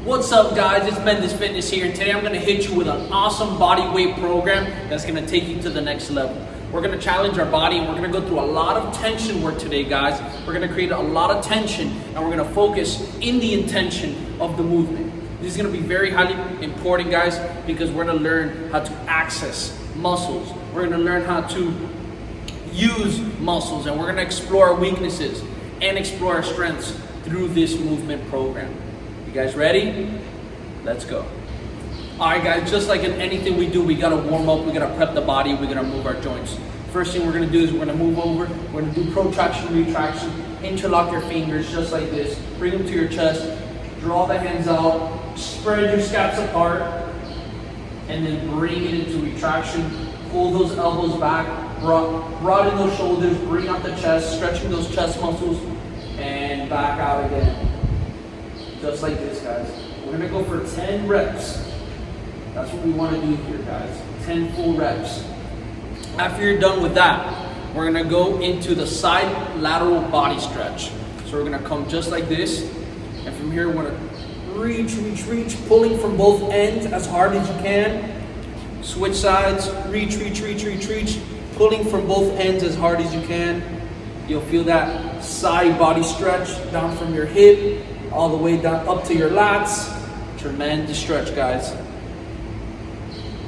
What's up, guys? It's Mendes Fitness here, and today I'm going to hit you with an awesome body weight program that's going to take you to the next level. We're going to challenge our body, and we're going to go through a lot of tension work today, guys. We're going to create a lot of tension, and we're going to focus in the intention of the movement. This is going to be very highly important, guys, because we're going to learn how to access muscles. We're going to learn how to use muscles, and we're going to explore our weaknesses and explore our strengths through this movement program. You guys ready? Let's go. All right, guys, just like in anything we do, we got to warm up, we got to prep the body, we got to move our joints. First thing we're going to do is we're going to move over, we're going to do protraction, retraction, interlock your fingers just like this, bring them to your chest, draw the hands out, spread your scaps apart, and then bring it into retraction. Pull those elbows back, broaden those shoulders, bring out the chest, stretching those chest muscles, and back out again. Just like this, guys. We're gonna go for 10 reps. That's what we wanna do here, guys. 10 full reps. After you're done with that, we're gonna go into the side lateral body stretch. So we're gonna come just like this, and from here we're gonna reach, pulling from both ends as hard as you can. Switch sides, reach, pulling from both ends as hard as you can. You'll feel that side body stretch down from your hip, all the way down up to your lats. Tremendous stretch, guys.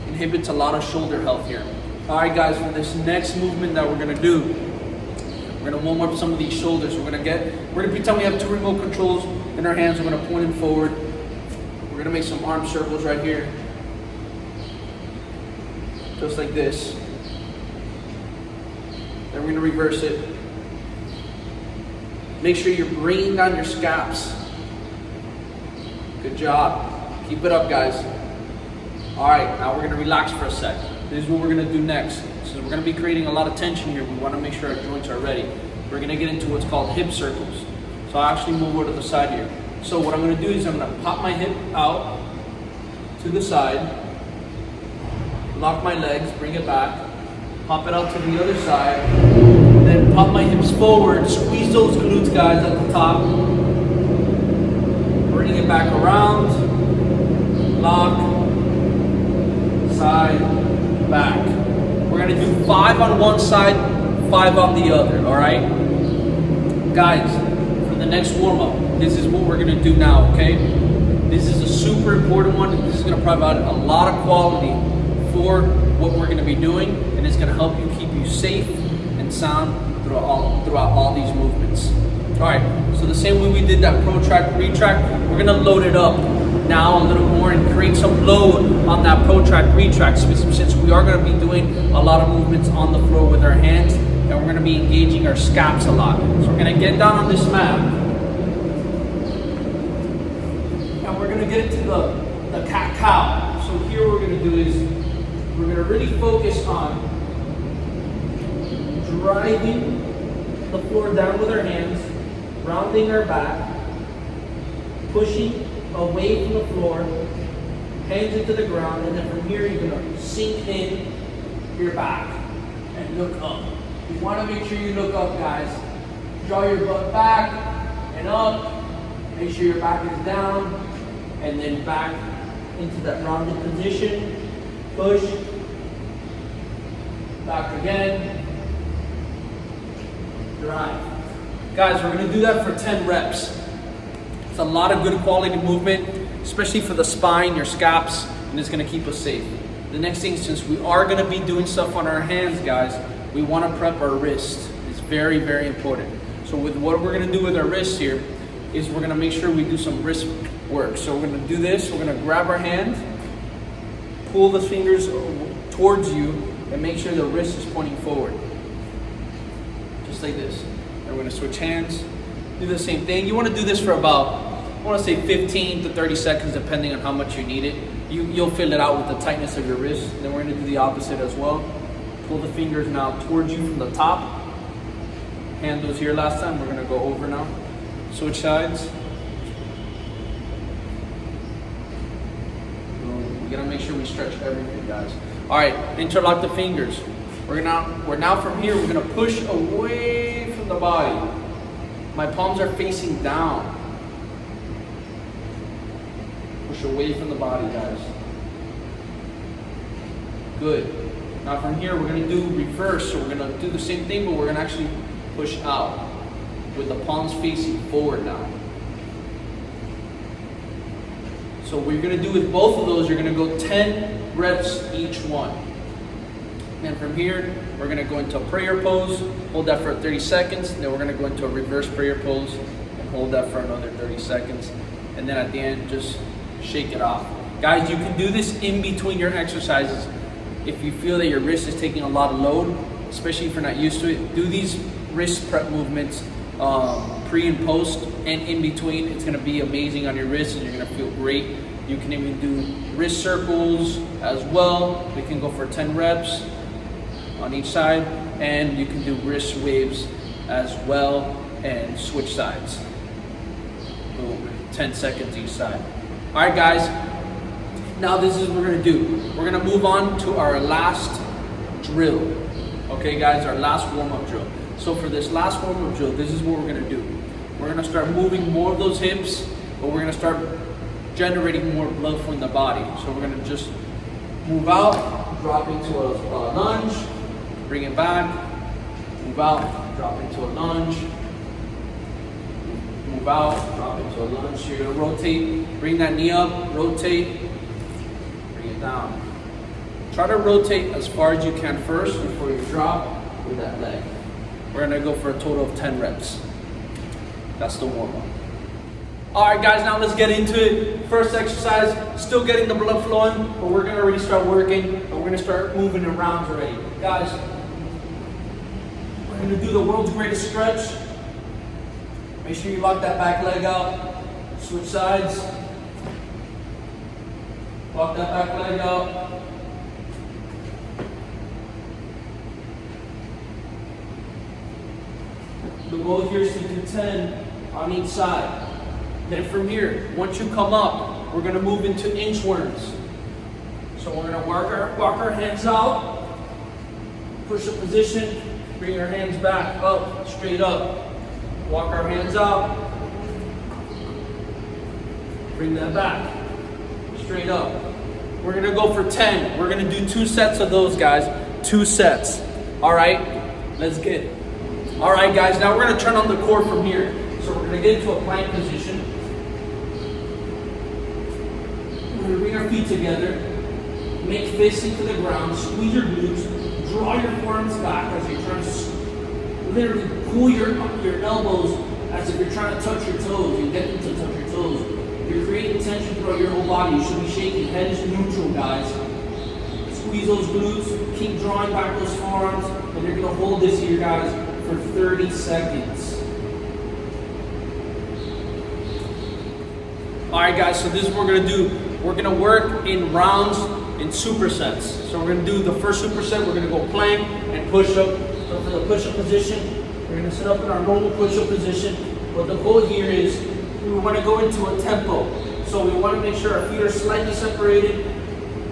Inhibits a lot of shoulder health here. All right, guys, for this next movement that we're gonna do, we're gonna warm up some of these shoulders. We're gonna pretend we have 2 remote controls in our hands. We're gonna point them forward. We're gonna make some arm circles right here. Just like this. Then we're gonna reverse it. Make sure you're bringing down your scaps. Good job. Keep it up, guys. All right, now we're gonna relax for a sec. This is what we're gonna do next. So we're gonna be creating a lot of tension here. We wanna make sure our joints are ready. We're gonna get into what's called hip circles. So I'll actually move over to the side here. So what I'm gonna do is I'm gonna pop my hip out to the side, lock my legs, bring it back, pop it out to the other side, then pop my hips forward, squeeze those glutes, guys, at the top, bring it back around, lock, side, back. We're gonna do 5 on one side, 5 on the other, all right? Guys, for the next warm-up, this is what we're gonna do now, okay? This is a super important one. This is gonna provide a lot of quality for what we're gonna be doing, and it's gonna help you keep you safe and sound throughout all these movements. All right, so the same way we did that protract, retract, we're gonna load it up now a little more and create some load on that protract, retract, since we are gonna be doing a lot of movements on the floor with our hands, and we're gonna be engaging our scaps a lot. So we're gonna get down on this mat, and we're gonna get into the cat-cow. So here what we're gonna do is, we're going to really focus on driving the floor down with our hands, rounding our back, pushing away from the floor, hands into the ground, and then from here you're going to sink in your back and look up. You want to make sure you look up, guys. Draw your butt back and up. Make sure your back is down, and then back into that rounded position. Push, back again, drive. Guys, we're gonna do that for 10 reps. It's a lot of good quality movement, especially for the spine, your scaps, and it's gonna keep us safe. The next thing, since we are gonna be doing stuff on our hands, guys, we wanna prep our wrists. It's very, very important. So with what we're gonna do with our wrists here, is we're gonna make sure we do some wrist work. So we're gonna do this, we're gonna grab our hand, pull the fingers towards you, and make sure the wrist is pointing forward. Just like this. And we're gonna switch hands, do the same thing. You wanna do this for about, I wanna say 15 to 30 seconds, depending on how much you need it. You'll feel it out with the tightness of your wrist. Then we're gonna do the opposite as well. Pull the fingers now towards you from the top. Hand was here last time, we're gonna go over now. Switch sides. We gotta make sure we stretch everything, guys. All right, interlock the fingers. We're now from here, we're gonna push away from the body. My palms are facing down. Push away from the body, guys. Good. Now from here, we're gonna do reverse. So we're gonna do the same thing, but we're gonna actually push out with the palms facing forward now. So what you're gonna do with both of those, you're gonna go 10 reps each one. And from here, we're gonna go into a prayer pose, hold that for 30 seconds, then we're gonna go into a reverse prayer pose and hold that for another 30 seconds. And then at the end, just shake it off. Guys, you can do this in between your exercises. If you feel that your wrist is taking a lot of load, especially if you're not used to it, do these wrist prep movements pre and post and in between. It's gonna be amazing on your wrist and you're gonna feel great. You can even do wrist circles as well. We can go for 10 reps on each side, and you can do wrist waves as well and switch sides. Boom, 10 seconds each side. All right, guys, now this is what we're gonna do. We're gonna move on to our last drill. Okay, guys, our last warm-up drill. So for this last warm-up drill, this is what we're gonna do. We're gonna start moving more of those hips, but we're gonna start generating more blood from the body. So we're gonna just move out, drop into a lunge, bring it back, move out, drop into a lunge, move out, drop into a lunge. So you're gonna rotate, bring that knee up, rotate, bring it down. Try to rotate as far as you can first before you drop with that leg. We're gonna go for a total of 10 reps. That's the warm-up. All right, guys, now let's get into it. First exercise, still getting the blood flowing, but we're gonna already start working, and we're gonna start moving around already. Guys, we're gonna do the world's greatest stretch. Make sure you lock that back leg out. Switch sides. Lock that back leg out. The goal here is to do 10 on each side. Then from here, once you come up, we're gonna move into inchworms. So we're gonna walk our hands out, push up position, bring our hands back, up, straight up. Walk our hands out, bring that back, straight up. We're gonna go for 10. We're gonna do 2 sets of those, guys. 2 sets. All right, let's get it. All right, guys, now we're gonna turn on the core from here. So we're gonna get into a plank position. We're gonna bring our feet together, make fists into the ground, squeeze your glutes, draw your forearms back as you're trying to literally pull your elbows as if you're trying to touch your toes. You get them to touch your toes. You're creating tension throughout your whole body. You should be shaking. Head is neutral, guys. Squeeze those glutes, keep drawing back those forearms, and you're gonna hold this here, guys, for 30 seconds. All right, guys, so this is what we're gonna do. We're gonna work in rounds in supersets. So we're gonna do the first superset, we're gonna go plank and push up. So for the push up position, we're gonna sit up in our normal push up position. But the goal here is we wanna go into a tempo. So we wanna make sure our feet are slightly separated.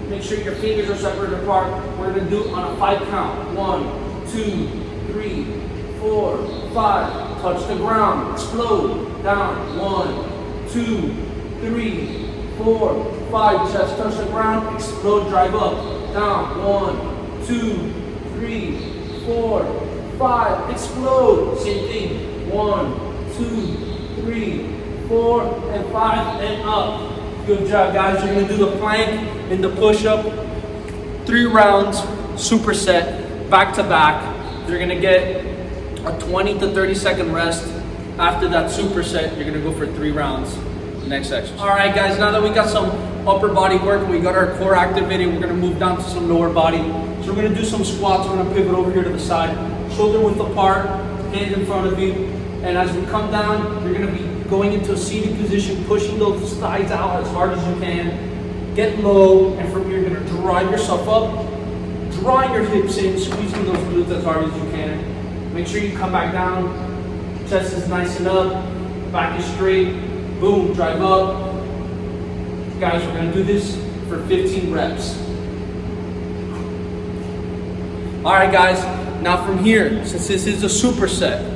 Make sure your fingers are separated apart. We're gonna do it on a 5 count. 1, 2, 3, 4, 5. Touch the ground, explode, down. 1, 2, 3, 4, 5. Chest touch the ground, explode, drive up, down. 1, 2, 3, 4, 5. Explode. Same thing. 1, 2, 3, 4, and 5, and up. Good job, guys. You're gonna do the plank and the push-up. 3 rounds, superset, back to back. You're gonna get a 20 to 30 second rest. After that superset, you're gonna go for 3 rounds. Next exercise. All right, guys, now that we got some upper body work, we got our core activated, we're gonna move down to some lower body. So we're gonna do some squats. We're gonna pivot over here to the side, shoulder width apart, hands in front of you. And as we come down, you're gonna be going into a seated position, pushing those thighs out as hard as you can. Get low, and from here, you're gonna drive yourself up, drawing your hips in, squeezing those glutes as hard as you can. Make sure you come back down, chest is nice and up, back is straight, boom, drive up. Guys, we're gonna do this for 15 reps. All right, guys, now from here, since this is a superset,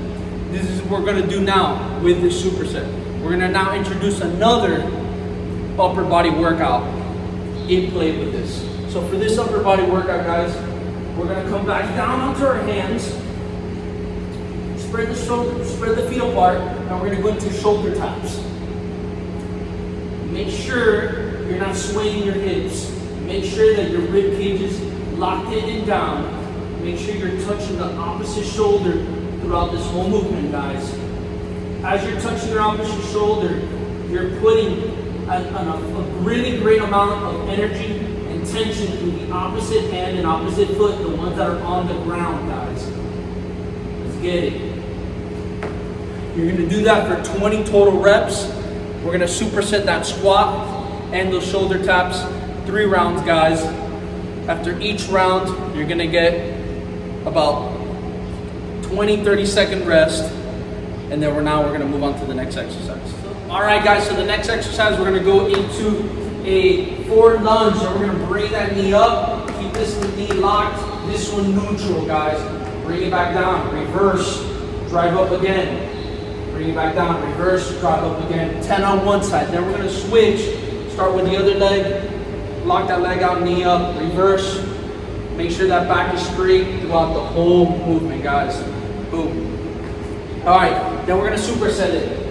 this is what we're gonna do now with this superset. We're gonna now introduce another upper body workout in play with this. So for this upper body workout, guys, we're gonna come back down onto our hands, spread the feet apart, and we're gonna go into shoulder taps. Make sure you're not swaying your hips. Make sure that your rib cage is locked in and down. Make sure you're touching the opposite shoulder throughout this whole movement, guys. As you're touching your opposite shoulder, you're putting a really great amount of energy and tension through the opposite hand and opposite foot, the ones that are on the ground, guys. Let's get it. You're gonna do that for 20 total reps. We're gonna superset that squat and those shoulder taps, 3 rounds, guys. After each round, you're gonna get about 20-30 second rest, and then we're gonna move on to the next exercise. All right, guys, so the next exercise, we're gonna go into a forward lunge, and we're gonna bring that knee up, keep this knee locked, this one neutral, guys. Bring it back down, reverse, drive up again. Bring it back down, reverse, drive up again. 10 on one side. Then we're gonna switch, start with the other leg, lock that leg out, knee up, reverse. Make sure that back is straight throughout the whole movement, guys. Boom. All right, then we're gonna superset it.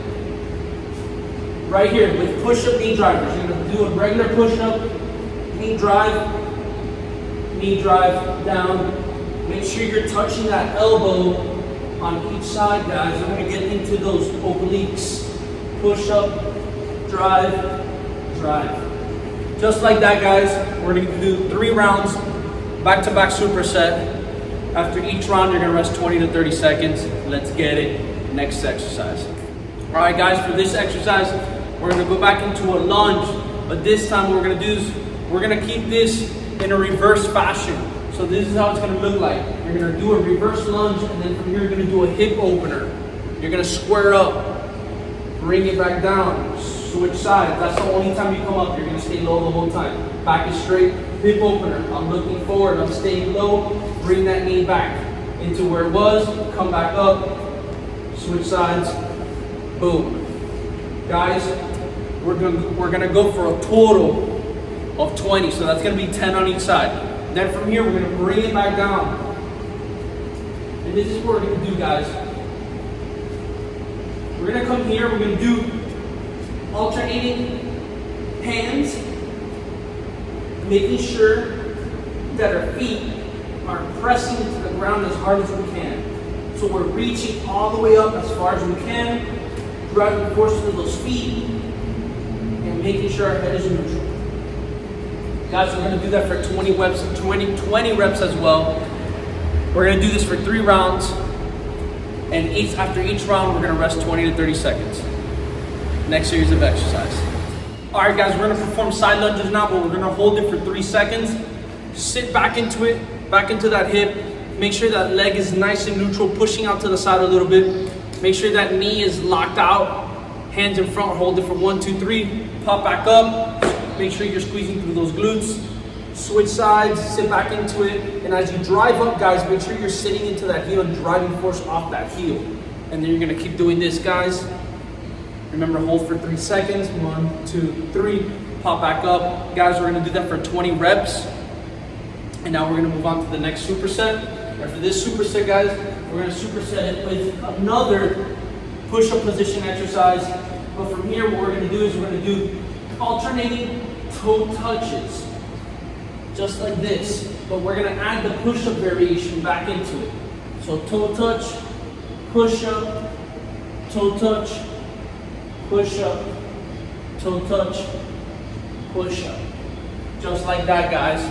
Right here with push-up knee drivers. You're gonna do a regular push-up, knee drive down. Make sure you're touching that elbow on each side, guys. We're gonna get into those obliques. Push-up, drive. Just like that, guys. We're gonna do 3 rounds, back-to-back superset. After each round, you're gonna rest 20 to 30 seconds. Let's get it. Next exercise. All right, guys, for this exercise, we're gonna go back into a lunge, but this time what we're gonna do is we're gonna keep this in a reverse fashion. So this is how it's gonna look like. You're gonna do a reverse lunge, and then from here, you're gonna do a hip opener. You're gonna square up, bring it back down, switch sides. That's the only time you come up. You're gonna stay low the whole time. Back is straight, hip opener. I'm looking forward, I'm staying low, bring that knee back into where it was, come back up, switch sides, boom. Guys, we're gonna go for a total of 20, so that's gonna be 10 on each side. Then from here, we're gonna bring it back down. And this is what we're gonna do, guys. We're gonna come here, we're gonna do alternating hands, making sure that our feet are pressing into the ground as hard as we can. So we're reaching all the way up as far as we can, driving force into those feet, and making sure our head is neutral. Guys, we're gonna do that for 20 reps as well. We're gonna do this for 3 rounds, and after each round, we're gonna rest 20 to 30 seconds. Next series of exercise. All right, guys, we're gonna perform side lunges now, but we're gonna hold it for 3 seconds. Sit back into it, back into that hip. Make sure that leg is nice and neutral, pushing out to the side a little bit. Make sure that knee is locked out. Hands in front, hold it for 1, 2, 3. Pop back up. Make sure you're squeezing through those glutes. Switch sides, sit back into it. And as you drive up, guys, make sure you're sitting into that heel and driving force off that heel. And then you're gonna keep doing this, guys. Remember, hold for 3 seconds. 1, 2, 3. Pop back up. Guys, we're gonna do that for 20 reps. And now we're gonna move on to the next superset. After this superset, guys, we're gonna superset it with another push-up position exercise. But from here, what we're gonna do is we're gonna do alternating toe touches. Just like this. But we're gonna add the push-up variation back into it. So toe touch, push-up, toe touch, push-up, toe touch, push-up. Just like that, guys.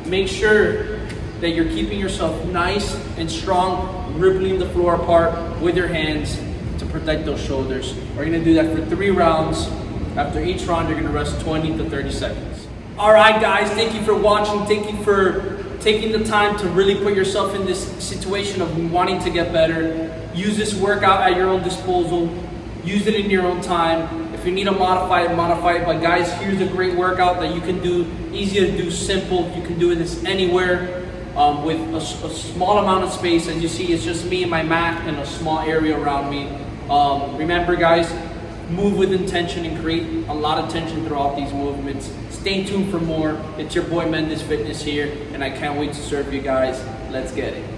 Make sure that you're keeping yourself nice and strong, rippling the floor apart with your hands to protect those shoulders. We're gonna do that for 3 rounds. After each round, you're gonna rest 20 to 30 seconds. All right, guys, thank you for watching. Thank you for taking the time to really put yourself in this situation of wanting to get better. Use this workout at your own disposal. Use it in your own time. If you need to modify it, modify it. But guys, here's a great workout that you can do, easy to do, simple. You can do this anywhere with a small amount of space. As you see, it's just me and my mat and a small area around me. Remember, guys, move with intention and create a lot of tension throughout these movements. Stay tuned for more. It's your boy Mendes Fitness here, and I can't wait to serve you guys. Let's get it.